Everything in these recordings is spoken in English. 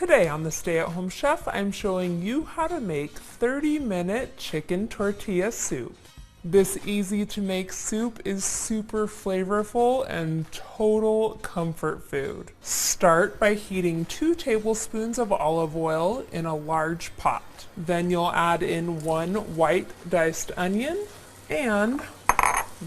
Today on the Stay at Home Chef, I'm showing you how to make 30-minute chicken tortilla soup. This easy to make soup is super flavorful and total comfort food. Start by heating 2 tablespoons of olive oil in a large pot. Then you'll add in 1 white diced onion and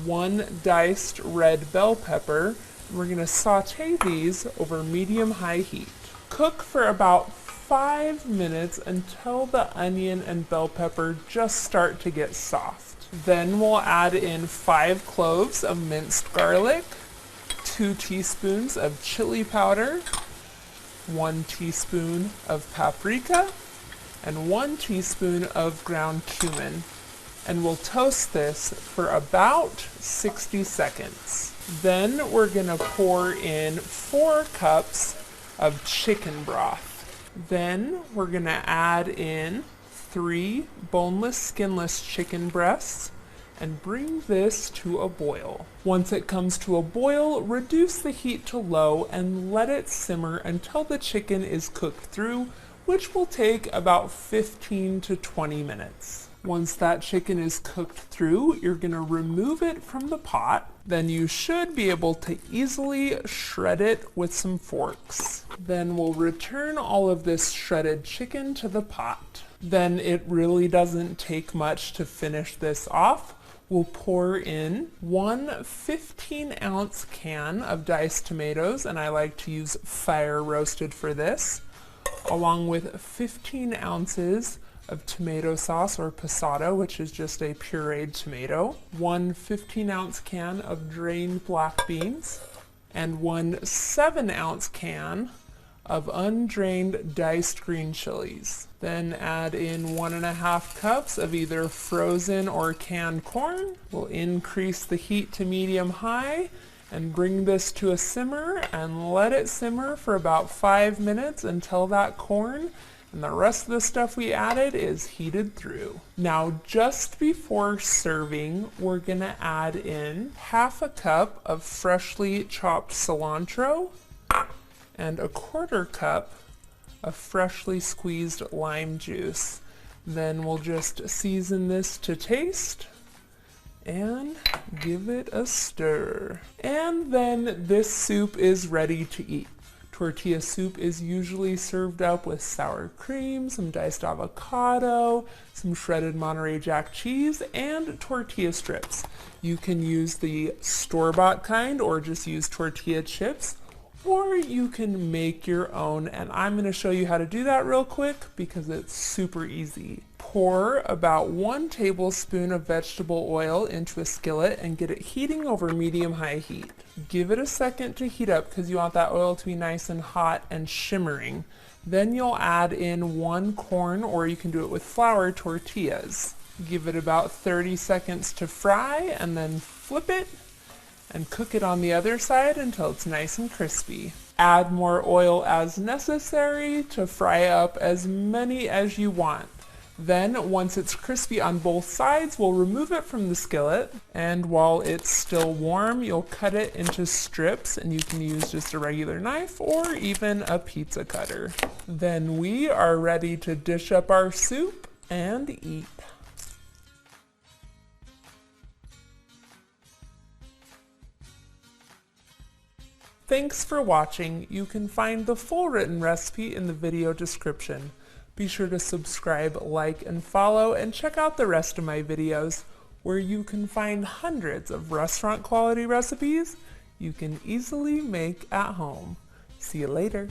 1 diced red bell pepper. We're going to saute these over medium-high heat. Cook for about 5 minutes until the onion and bell pepper just start to get soft. Then we'll add in 5 cloves of minced garlic, 2 teaspoons of chili powder, 1 teaspoon of paprika, and 1 teaspoon of ground cumin. And we'll toast this for about 60 seconds. Then we're going to pour in 4 cups of chicken broth. Then we're going to add in 3 boneless, skinless chicken breasts and bring this to a boil. Once it comes to a boil, reduce the heat to low and let it simmer until the chicken is cooked through, which will take about 15 to 20 minutes. Once that chicken is cooked through, you're going to remove it from the pot. Then you should be able to easily shred it with some forks. Then we'll return all of this shredded chicken to the pot. Then it really doesn't take much to finish this off. We'll pour in 1 15-ounce can of diced tomatoes, and I like to use fire roasted for this, along with 15 ounces of tomato sauce or passata, which is just a pureed tomato, 1 15-ounce can of drained black beans, and 1 7-ounce can of undrained diced green chilies. Then add in 1.5 cups of either frozen or canned corn. We'll increase the heat to medium-high and bring this to a simmer and let it simmer for about 5 minutes until that corn and the rest of the stuff we added is heated through. Now, just before serving, we're gonna add in 1/2 cup of freshly chopped cilantro and 1/4 cup of freshly squeezed lime juice. Then we'll just season this to taste and give it a stir. And then this soup is ready to eat. Tortilla soup is usually served up with sour cream, some diced avocado, some shredded Monterey Jack cheese, and tortilla strips. You can use the store-bought kind or just use tortilla chips, or you can make your own, and I'm going to show you how to do that real quick because it's super easy. Pour about 1 tablespoon of vegetable oil into a skillet and get it heating over medium-high heat. Give it a second to heat up because you want that oil to be nice and hot and shimmering. Then you'll add in 1 corn, or you can do it with flour tortillas. Give it about 30 seconds to fry and then flip it and cook it on the other side until it's nice and crispy. Add more oil as necessary to fry up as many as you want. Then, once it's crispy on both sides, we'll remove it from the skillet, and while it's still warm, you'll cut it into strips, and you can use just a regular knife or even a pizza cutter. Then we are ready to dish up our soup and eat. Thanks for watching. You can find the full written recipe in the video description. Be sure to subscribe, like, and follow, and check out the rest of my videos, where you can find hundreds of restaurant quality recipes you can easily make at home. See you later.